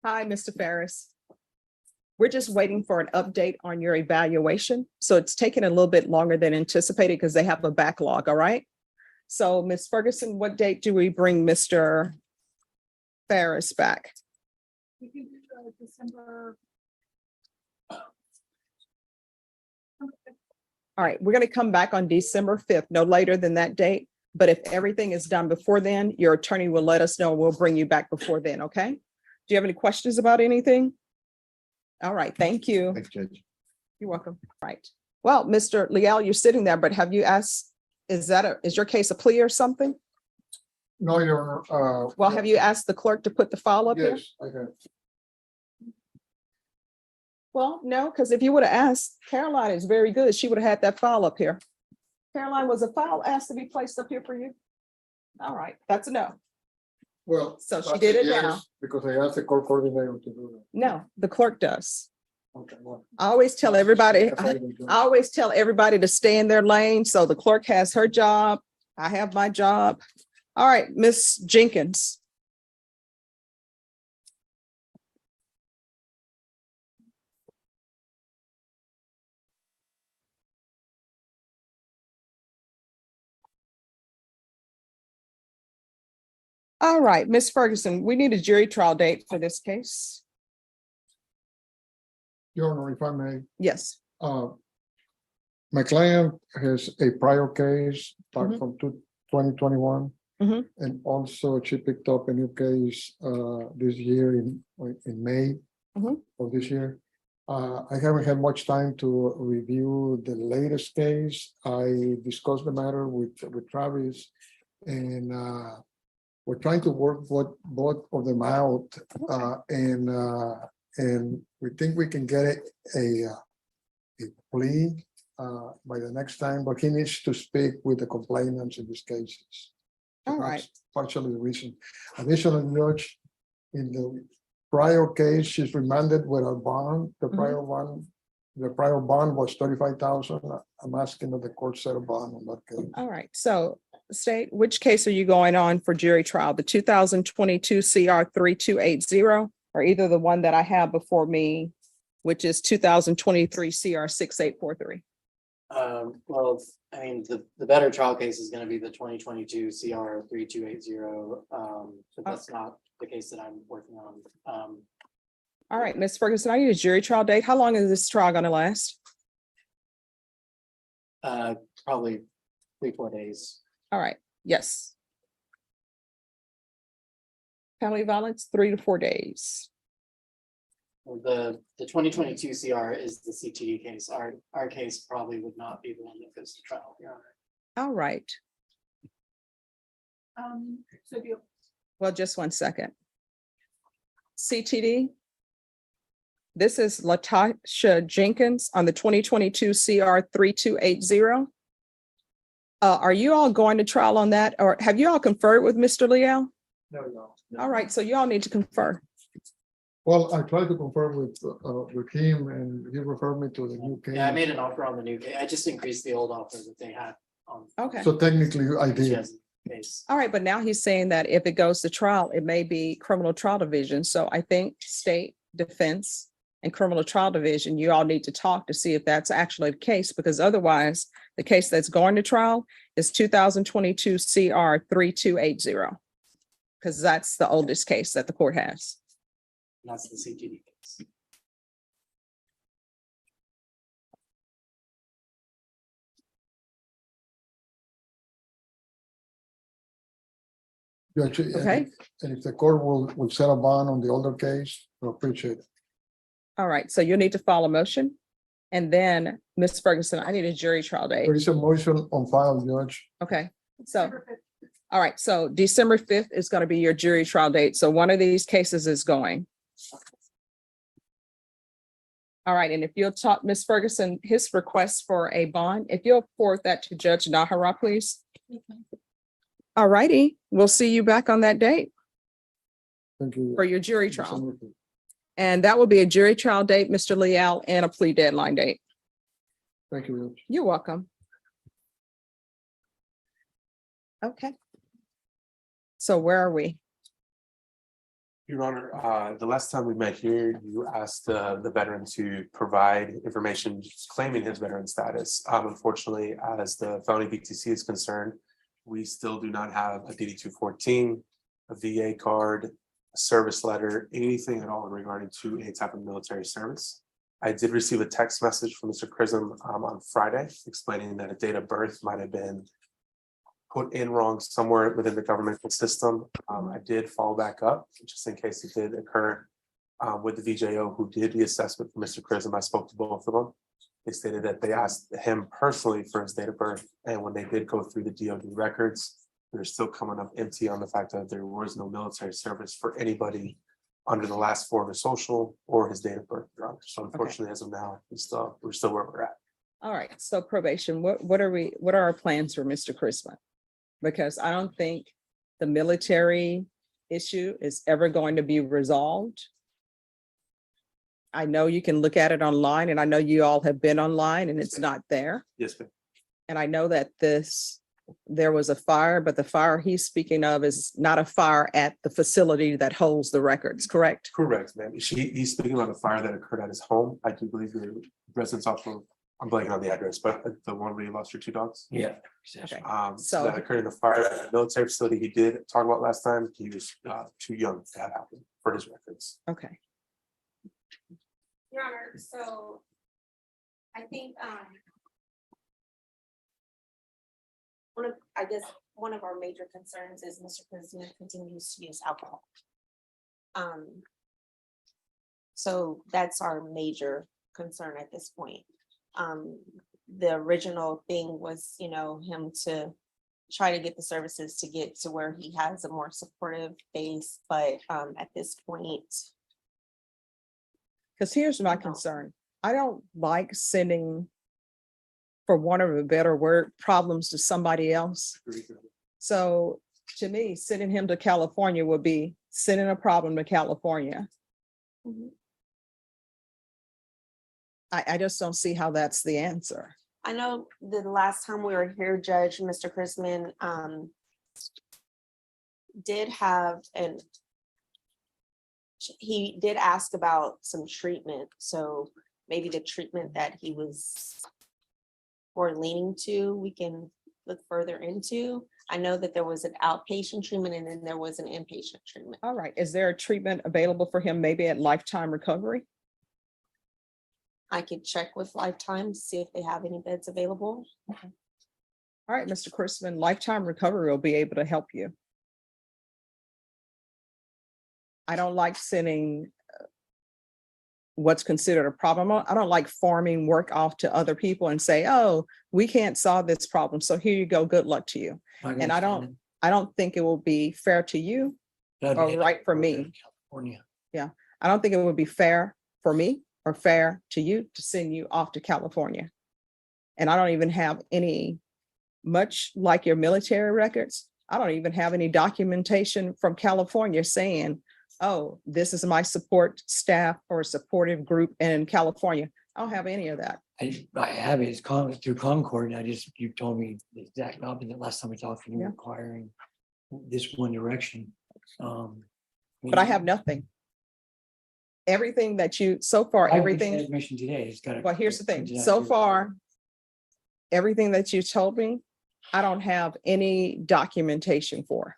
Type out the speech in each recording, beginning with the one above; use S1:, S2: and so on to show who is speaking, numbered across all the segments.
S1: Hi, Mr. Ferris. We're just waiting for an update on your evaluation. So it's taken a little bit longer than anticipated because they have a backlog, all right? So Ms. Ferguson, what date do we bring Mr. Ferris back?
S2: We can do December.
S1: All right, we're going to come back on December 5th, no later than that date. But if everything is done before then, your attorney will let us know. We'll bring you back before then, okay? Do you have any questions about anything? All right, thank you.
S3: Thanks, Judge.
S1: You're welcome. Right. Well, Mr. Leal, you're sitting there, but have you asked, is your case a plea or something?
S3: No, Your Honor.
S1: Well, have you asked the clerk to put the file up here?
S3: Yes, I have.
S1: Well, no, because if you would have asked, Caroline is very good. She would have had that file up here. Caroline, was a file asked to be placed up here for you? All right, that's a no.
S3: Well.
S1: So she
S3: that's
S1: did
S3: a
S1: it
S3: yes,
S1: now.
S3: Because I asked the court coordinator to do
S1: No, the clerk does.
S3: that. Okay, well.
S1: I always tell everybody,
S3: That's what we do.
S1: I always tell everybody to stay in their lane. So the clerk has her job. I have my job. All right, Miss Jenkins. All right, Miss Ferguson, we need a jury trial date for this case.
S3: Your Honor, if I may,
S1: Yes.
S3: my client has a prior case back
S1: Mhm.
S3: from 2021.
S1: Mhm.
S3: And also she picked up a new case this year in May
S1: Mhm.
S3: of this year. I haven't had much time to review the latest case. I discussed the matter with Travis, and we're trying to work both of them out. And we think we can get a plea by the next time, but he needs to speak with the complainants in these cases.
S1: All
S3: That's
S1: right.
S3: partially the reason. Additionally, Judge, in the prior case, she's remanded with a bond. The prior bond was 35,000. I'm asking that the court set a bond on that case.
S1: All right. So State, which case are you going on for jury trial? The 2022 CR 3280 or either the one that I have before me, which is 2023 CR 6843?
S4: Well, I mean, the better trial case is gonna be the 2022 CR 3280. But that's not the case that I'm working on.
S1: All right, Ms. Ferguson, I need a jury trial date. How long is this trial going to last?
S4: Probably 3-4 days.
S1: All right, yes. Family violence, 3 to 4 days.
S4: The 2022 CR is the CTD case. Our case probably would not be the one that goes to trial, Your Honor.
S1: All right.
S2: So if you,
S1: Well, just one second. CTD. This is Latatia Jenkins on the 2022 CR 3280. Are you all going to trial on that, or have you all conferred with Mr. Leal?
S4: No.
S1: All right, so you all need to confer.
S3: Well, I tried to confirm with him, and he referred me to the new case.
S4: Yeah, I made an offer on the new case. I just increased the old offer that they had on.
S1: Okay.
S3: So technically, I did.
S4: Yes, case.
S1: All right, but now he's saying that if it goes to trial, it may be criminal trial division. So I think state defense and criminal trial division, you all need to talk to see if that's actually the case, because otherwise the case that's going to trial is 2022 CR 3280. Because that's the oldest case that the court has.
S4: That's the CTD case.
S3: Judge,
S1: Okay.
S3: And if the court will set a bond on the older case, I appreciate it.
S1: All right, so you'll need to file a motion. And then Ms. Ferguson, I need a jury trial date.
S3: There is a motion on file, Judge.
S1: Okay, so,
S2: December 5th.
S1: all right, so December 5th is going to be your jury trial date. So one of these cases is going. All right, and if you'll talk, Ms. Ferguson, his request for a bond, if you'll forward that to Judge Nahara, please. All righty, we'll see you back on that date
S3: Thank you.
S1: for your jury trial.
S3: December 5th.
S1: And that will be a jury trial date, Mr. Leal, and a plea deadline date.
S3: Thank you, Judge.
S1: You're welcome. Okay. So where are we?
S5: Your Honor, the last time we met here, you asked the veteran to provide information claiming his veteran status. Unfortunately, as the felony BTC is concerned, we still do not have a DD 214, a VA card, a service letter, anything at all regarding to any type of military service. I did receive a text message from Mr. Chrism on Friday explaining that a date of birth might have been put in wrong somewhere within the governmental system. I did follow back up just in case it did occur with the VJO who did the assessment for Mr. Chrism. I spoke to both of them. They stated that they asked him personally for his date of birth. And when they did go through the DoD records, they're still coming up empty on the fact that there was no military service for anybody under the last four of his social or his date of birth. Your Honor. So unfortunately, as of now, we're still where we're at.
S1: All right, so probation, what are our plans for Mr. Christmas? Because I don't think the military issue is ever going to be resolved. I know you can look at it online, and I know you all have been online and it's not there.
S5: Yes, ma'am.
S1: And I know that there was a fire, but the fire he's speaking of is not a fire at the facility that holds the records, correct?
S5: Correct, ma'am. He's speaking about a fire that occurred at his home. I do believe the residence off of, I'm blanking on the address, but the one where you lost your two dogs.
S6: Yeah.
S1: Okay.
S5: So
S1: So-
S5: that occurred in the fire at the military facility he did talk about last time. He was too young to have happened for his records.
S1: Okay,
S7: Your Honor, so I think, one of our major concerns is Mr. President continues to use alcohol. So that's our major concern at this point. The original thing was, him to try to get the services to get to where he has a more supportive base, but at this point,
S1: because here's my
S7: No.
S1: concern. I don't like sending, for want of a better word, problems to somebody else. So to me, sending him to California would be sending a problem to California.
S7: Mhm.
S1: I just don't see how that's the answer.
S7: I know the last time we were here, Judge, Mr. Chrisman, did have he did ask about some treatment, so maybe the treatment that he was or leaning to, we can look further into. I know that there was an outpatient treatment and then there was an inpatient treatment.
S1: All right, is there a treatment available for him maybe at Lifetime Recovery?
S7: I could check with Lifetime, see if they have any beds available.
S1: All right, Mr. Chrisman, Lifetime Recovery will be able to help you. I don't like sending what's considered a problem. I don't like farming work off to other people and say, oh, we can't solve this problem. So here you go. Good luck to you. And I don't think it will be fair to you or right for me.
S6: California.
S1: I don't think it would be fair for me or fair to you to send you off to California. And I don't even have any, much like your military records, I don't even have any documentation from California saying, oh, this is my support staff or supportive group in California. I don't have any of that.
S6: I have it, it's through Concord, and you told me the exact opposite last time we talked, you
S1: Yeah.
S6: requiring this one direction.
S1: But I have nothing. Everything that you, so far, everything,
S6: Information today, it's got.
S1: well, here's the thing, so far, everything that you told me, I don't have any documentation for.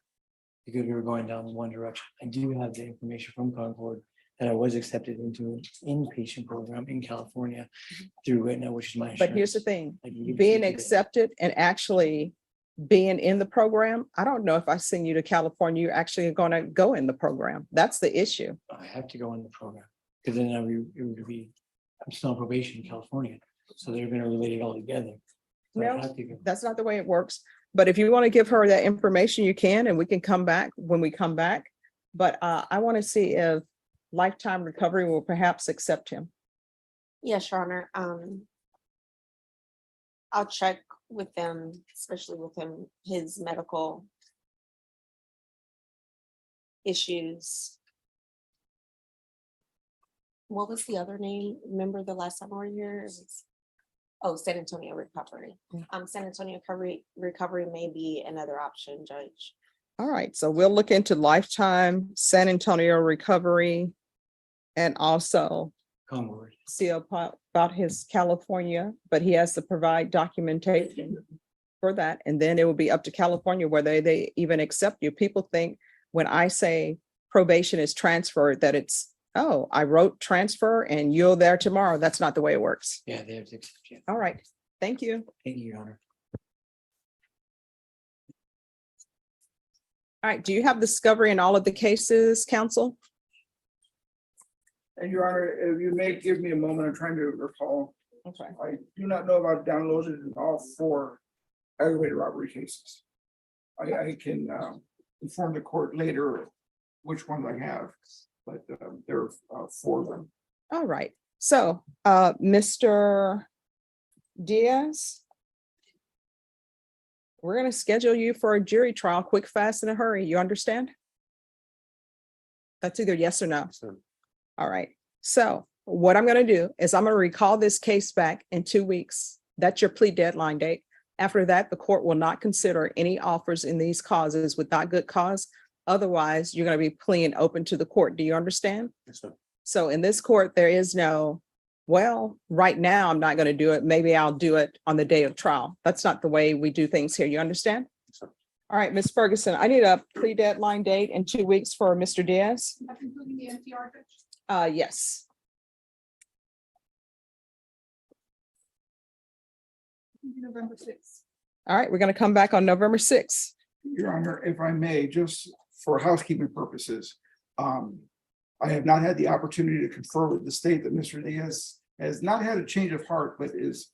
S6: Because we were going down one direction. I do have the information from Concord that I was accepted into an inpatient program in California through Aetna, which is my.
S1: But here's the
S6: insurance.
S1: thing,
S6: I can give it to you
S1: being
S6: today.
S1: accepted and actually being in the program, I don't know if I send you to California, you're actually going to go in the program. That's the issue.
S6: I have to go in the program, because then it would be, I'm still on probation in California, so they're gonna relate it all together. So I
S1: No.
S6: have to go.
S1: That's not the way it works. But if you want to give her that information, you can, and we can come back when we come back. But I want to see if Lifetime Recovery will perhaps accept him.
S7: Yes, Your Honor. I'll check with them, especially with his medical issues. What was the other name? Remember the last time we were here? It was- Oh, San Antonio Recovery.
S1: Yeah.
S7: San Antonio Recovery may be another option, Judge.
S1: All right, so we'll look into lifetime, San Antonio recovery, and also
S6: Concord.
S1: see about his California, but he has to provide documentation for that. And then it will be up to California whether they even accept you. People think when I say probation is transferred, that it's, oh, I wrote transfer and you're there tomorrow. That's not the way it works.
S6: Yeah, they have to accept you.
S1: All right, thank you.
S6: Thank you, Your Honor.
S1: All right, do you have discovery in all of the cases, counsel?
S8: And Your Honor, if you may give me a moment, I'm trying to recall.
S1: Okay.
S8: I do not know about downloaded in all 4 aggravated robbery cases. I can inform the court later which ones I have, but there are 4 of them.
S1: All right, so Mr. Diaz, we're gonna schedule you for a jury trial, quick, fast, in a hurry. You understand? That's either yes or no.
S5: So,
S1: All right, so what I'm gonna do is I'm gonna recall this case back in 2 weeks. That's your plea deadline date. After that, the court will not consider any offers in these causes without good cause. Otherwise, you're gonna be pleading open to the court. Do you understand?
S5: yes, ma'am.
S1: So in this court, there is no, well, right now, I'm not gonna do it. Maybe I'll do it on the day of trial. That's not the way we do things here. You understand?
S5: Yes, ma'am.
S1: All right, Ms. Ferguson, I need a plea deadline date in 2 weeks for Mr. Diaz.
S2: That's including the NPR, Judge?
S1: Yes.
S2: November 6th.
S1: All right, we're gonna come back on November 6th.
S8: Your Honor, if I may, just for housekeeping purposes, I have not had the opportunity to confer with the state that Mr. Diaz has not had a change of heart, but is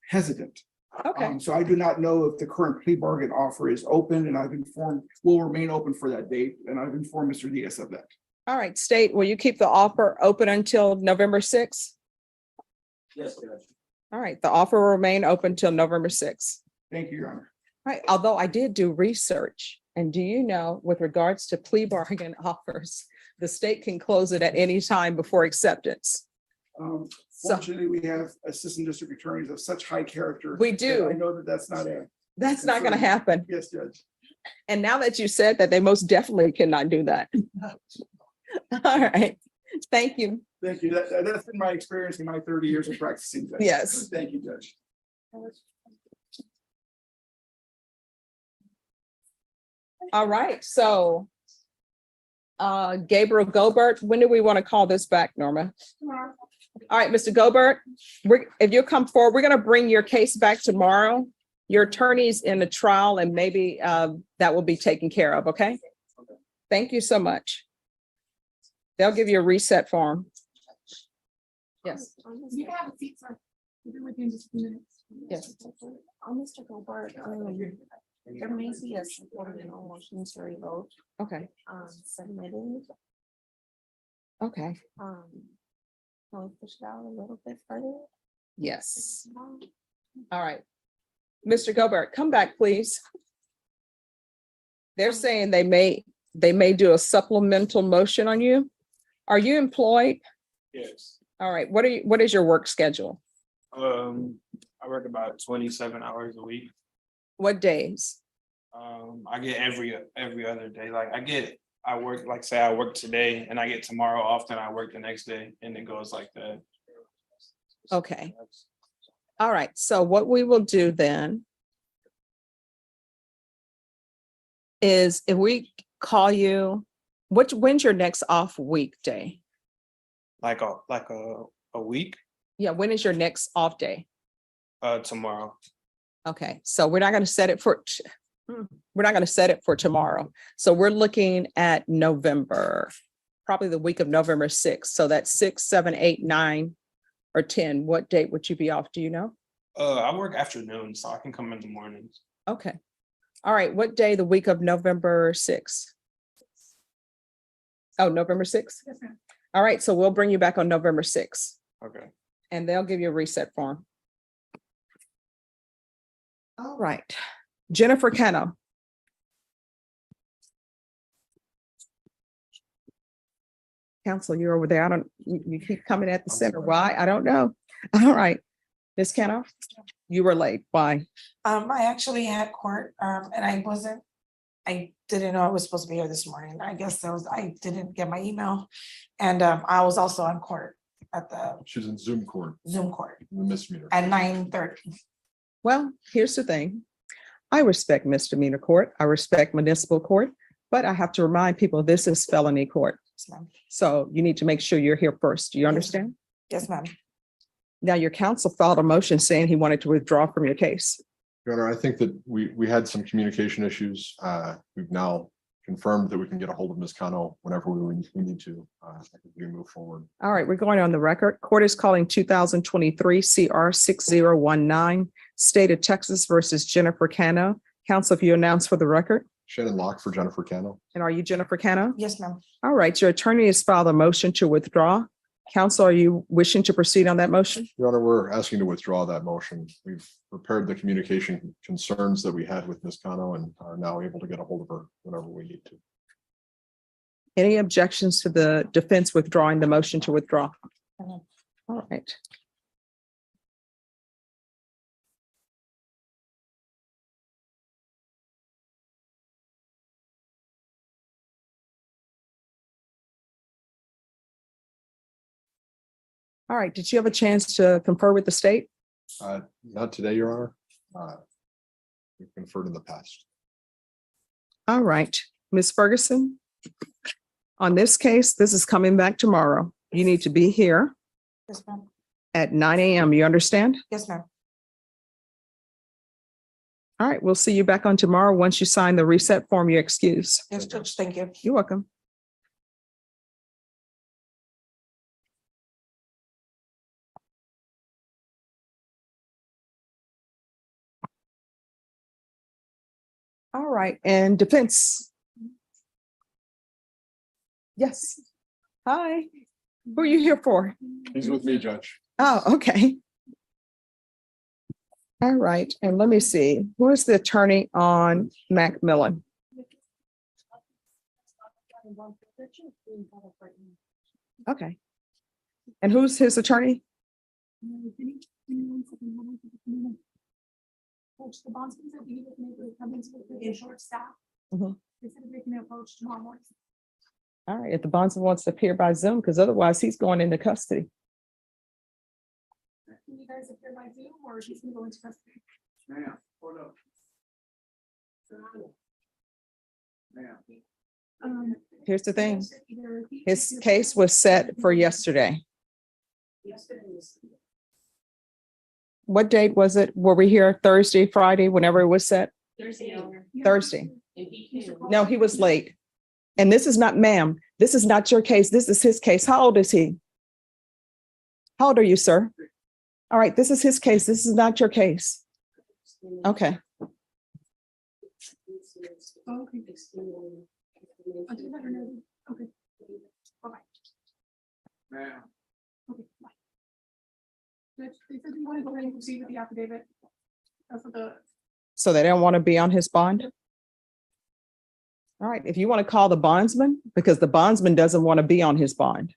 S8: hesitant.
S1: Okay,
S8: So I do not know if the current plea bargain offer is open, and I've informed, will remain open for that date, and I've informed Mr. Diaz of that.
S1: all right, state, will you keep the offer open until November 6th?
S8: Yes, Judge.
S1: All right, the offer will remain open till November 6th.
S8: Thank you, Your Honor.
S1: Right, although I did do research, and do you know, with regards to plea bargain offers, the state can close it at any time before acceptance. So-
S8: Fortunately, we have assistant district attorneys of such high character.
S1: We
S8: that
S1: do.
S8: I know that that's not a,
S1: That's not gonna happen.
S8: yes, Judge.
S1: And now that you said that, they most definitely cannot do that. All right, thank you.
S8: Thank you. That's been my experience in my 30 years of practicing. Judge.
S1: Yes.
S8: Thank you, Judge.
S1: All right, so Gabriel Gobert, when do we want to call this back, Norma?
S2: Tomorrow.
S1: All right, Mr. Gobert, if you'll come forward, we're gonna bring your case back tomorrow. Your attorney's in the trial and maybe that will be taken care of, okay? Thank you so much. They'll give you a reset form. Yes,
S2: You can have a seat, sir. We'll be with you in just a few minutes.
S1: yes.
S7: Mr. Goldberg, there may be a supplemental motion to revoke,
S1: Okay,
S7: submitted.
S1: okay,
S7: Can we push it out a little bit further?
S1: yes. All right. Mr. Gobert, come back, please. They're saying they may do a supplemental motion on you. Are you employed?
S9: Yes,
S1: All right, what is your work schedule?
S9: I work about 27 hours a week.
S1: What days?
S9: I get every other day. Like I work, like say I work today and I get tomorrow off, then I work the next day and it goes like that.
S1: Okay. All right, so what we will do then is if we call you, when's your next off weekday?
S9: Like a week,
S1: Yeah, when is your next off day?
S9: tomorrow.
S1: Okay, so we're not gonna set it for, tomorrow. So we're looking at November, probably the week of November 6th. So that's 6, 7, 8, 9, or 10. What date would you be off? Do you know?
S9: I work afternoon, so I can come in the mornings.
S1: Okay. All right, what day the week of November 6th? Oh, November 6th?
S2: Yes, ma'am.
S1: All right, so we'll bring you back on November 6th
S9: Okay.
S1: and they'll give you a reset form. All right, Jennifer Cano. Counsel, you're over there. You keep coming at the center. Why? I don't know. All right, Ms. Cano, you were late. Why?
S10: I actually had court, and I didn't know I was supposed to be here this morning. I guess I didn't get my email. And I was also on court at the
S11: She's in Zoom court,
S10: Zoom court
S11: the misdemeanor.
S10: at 9:30.
S1: Well, here's the thing. I respect misdemeanor court. I respect municipal court, but I have to remind people this is felony court.
S10: Yes, ma'am.
S1: So you need to make sure you're here first. Do you understand?
S10: Yes, ma'am.
S1: Now, your counsel filed a motion saying he wanted to withdraw from your case.
S11: Your Honor, I think that we had some communication issues. We've now confirmed that we can get a hold of Ms. Cano whenever we need to. I think we move forward.
S1: All right, we're going on the record. Court is calling 2023 CR 6019, State of Texas versus Jennifer Cano. Counsel, if you announce for the record.
S11: Shannon Locke for Jennifer Cano.
S1: And are you Jennifer Cano?
S10: Yes, ma'am.
S1: All right, your attorney has filed a motion to withdraw. Counsel, are you wishing to proceed on that motion?
S11: Your Honor, we're asking to withdraw that motion. We've prepared the communication concerns that we had with Ms. Cano and are now able to get a hold of her whenever we need to.
S1: Any objections to the defense withdrawing the motion to withdraw?
S10: No.
S1: All right. All right, did you have a chance to confer with the state?
S11: Not today, Your Honor. We've conferred in the past.
S1: All right, Ms. Ferguson. On this case, this is coming back tomorrow. You need to be here
S10: Yes, ma'am.
S1: at 9 a.m. You understand?
S10: Yes, ma'am.
S1: All right, we'll see you back on tomorrow. Once you sign the reset form, you're excused.
S10: Yes, Judge, thank you.
S1: You're welcome. All right, and defense. Yes. Hi. Who are you here for?
S11: He's with me, Judge.
S1: Oh, okay. All right, and let me see. Who is the attorney on Macmillan? Okay. And who's his attorney?
S2: Coach, the bondsman said he was maybe coming to the short staff.
S1: Mhm.
S2: They said they can approach tomorrow morning.
S1: All right, if the bondsman wants to appear by Zoom, because otherwise he's going into custody.
S2: Can you guys appear by Zoom or she's gonna go into custody?
S8: Ma'am, hold up. Ma'am.
S1: Here's the thing.
S2: Either he-
S1: His case was set for yesterday. What date was it? Were we here Thursday, Friday, whenever it was set? Thursday. No, he was late. And this is not, ma'am, this is not your case. This is his case. How old is he? How old are you, sir? All right, this is his case. This is not your case. Okay.
S2: Okay. I'll do that or no. Okay. Bye-bye.
S8: Ma'am.
S2: Okay, bye. Judge, they said they want to go ahead and proceed with the affidavit. For the,
S1: So they don't want to be on his bond? All right, if you want to call the bondsman, because the bondsman doesn't want to be on his bond.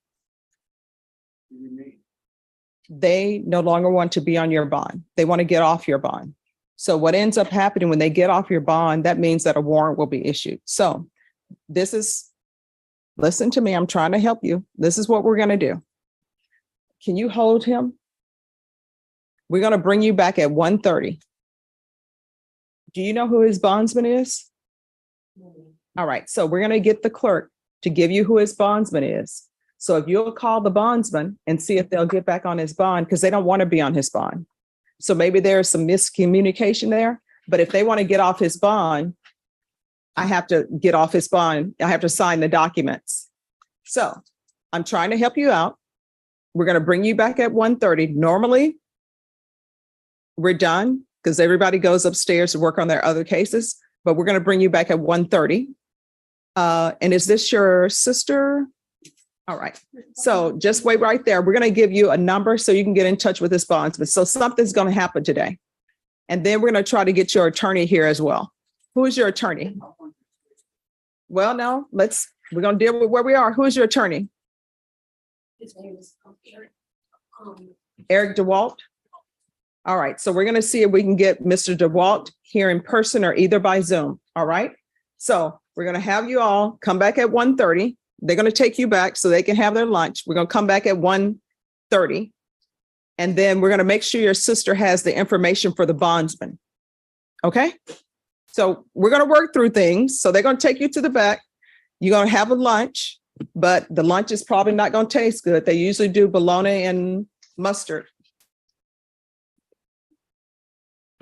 S1: They no longer want to be on your bond. They want to get off your bond. So what ends up happening when they get off your bond, that means that a warrant will be issued. So this is, listen to me, I'm trying to help you. This is what we're going to do. Can you hold him? We're going to bring you back at 1:30. Do you know who his bondsman is? All right, so we're going to get the clerk to give you who his bondsman is. So if you'll call the bondsman and see if they'll get back on his bond, because they don't want to be on his bond. So maybe there's some miscommunication there, but if they want to get off his bond, I have to get off his bond. I have to sign the documents. So I'm trying to help you out. We're going to bring you back at 1:30. Normally, we're done because everybody goes upstairs to work on their other cases, but we're going to bring you back at 1:30. And is this your sister? All right. So just wait right there. We're going to give you a number so you can get in touch with this bondsman. So something's going to happen today. And then we're going to try to get your attorney here as well. Who is your attorney? Well, no, we're going to deal with where we are. Who is your attorney?
S2: his name is Eric.
S1: Eric DeWalt? All right, so we're going to see if we can get Mr. DeWalt here in person or either by Zoom. All right. So We're gonna have you all come back at 1:30. They're gonna take you back so they can have their lunch. We're gonna come back at 1:30. And then we're gonna make sure your sister has the information for the bondsman. Okay? So we're gonna work through things. So they're gonna take you to the back. You're gonna have a lunch, but the lunch is probably not gonna taste good. They usually do bologna and mustard.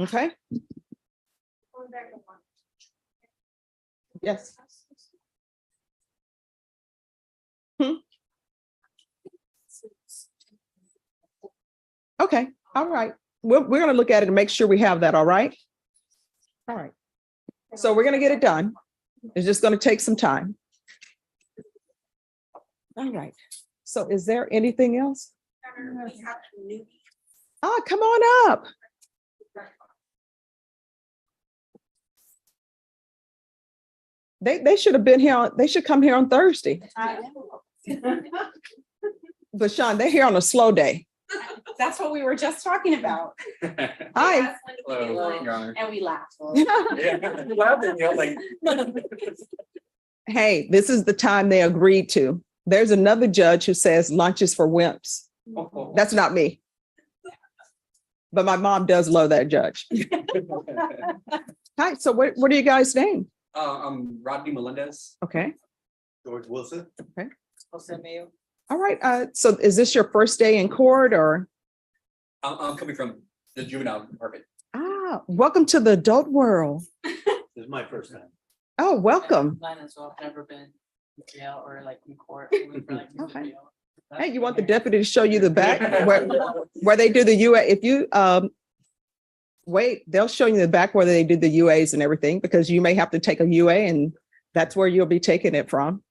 S1: Okay? Yes. Okay, all right. We're gonna look at it and make sure we have that, all right? All right. So we're gonna get it done. It's just gonna take some time. All right. So is there anything else? Ah, come on up. They should have been here, they should come here on Thursday. But Sean, they're here on a slow day.
S12: That's what we were just talking about.
S1: Hi.
S12: And we laughed.
S1: Hey, this is the time they agreed to. There's another judge who says lunch is for wimps. That's not me. But my mom does love that judge. Hi, so what are you guys' name?
S13: I'm Rodney Melendez.
S1: Okay,
S13: George Wilson.
S12: Jose Mayo.
S1: all right. So is this your first day in court or?
S13: I'm coming from the juvenile department.
S1: Ah, welcome to the adult world.
S13: This is my first time.
S1: Oh, welcome.
S12: Mine as well. I've never been in jail or like in court.
S1: Okay. Hey, you want the deputy to show you the back where they do the UA? If you wait, they'll show you the back where they do the UAs and everything, because you may have to take a UA and that's where you'll be taking it from.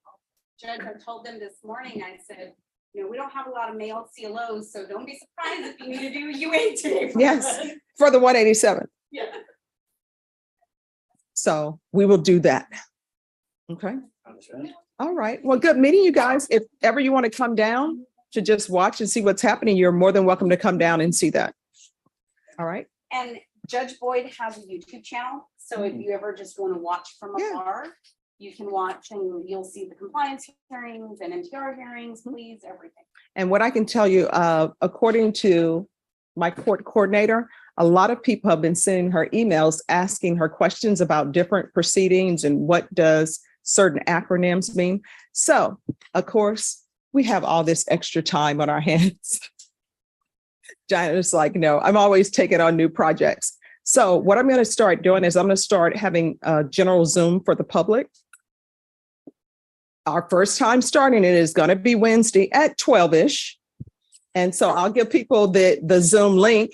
S12: Judge, I told them this morning, I said, you know, we don't have a lot of male CLOs, so don't be surprised if you need to do UA today.
S1: Yes, for the 187.
S12: Yeah.
S1: So we will do that. Okay. All right. Well, good meeting you guys. If ever you want to come down to just watch and see what's happening, you're more than welcome to come down and see that. All right.
S12: And Judge Boyd has a YouTube channel, so if you ever just want to watch from afar, you can watch and you'll see the compliance hearings and NTR hearings, please, everything.
S1: And what I can tell you, according to my court coordinator, a lot of people have been sending her emails asking her questions about different proceedings and what does certain acronyms mean. So, of course, we have all this extra time on our hands. Janet's like, no, I'm always taking on new projects. So what I'm going to start doing is I'm going to start having a general Zoom for the public. Our first time starting it is going to be Wednesday at 12-ish. And so I'll give people the Zoom link.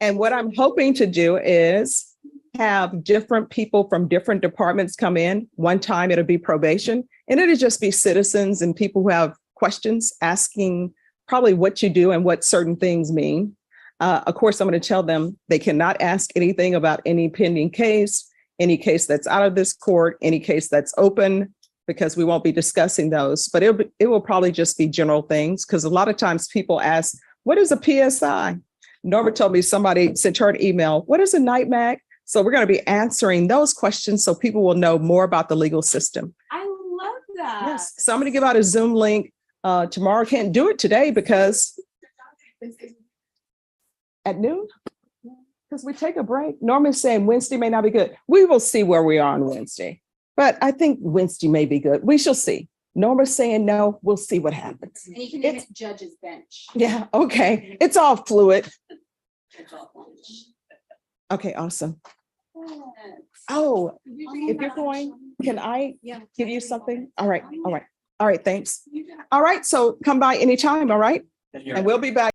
S1: And what I'm hoping to do is have different people from different departments come in. One time it'll be probation, and it'll just be citizens and people who have questions asking probably what you do and what certain things mean. Of course, I'm going to tell them they cannot ask anything about any pending case, any case that's out of this court, any case that's open, because we won't be discussing those. But it will probably just be general things, because a lot of times people ask, what is a PSI? Norma told me somebody sent her an email. What is a NITMAC? So we're going to be answering those questions so people will know more about the legal system.
S12: I love that.
S1: Yes. So I'm going to give out a Zoom link tomorrow. Can't do it today because at noon, because we take a break. Norma's saying Wednesday may not be good. We will see where we are on Wednesday, but I think Wednesday may be good. We shall see. Norma's saying no. We'll see what happens.
S12: And you can name it Judge's Bench.
S1: Yeah. Okay. It's all fluid. Okay. Awesome. Oh, if you're going, can I give you something? All right. All right. All right. Thanks. All right. So come by anytime. All right. And we'll be back.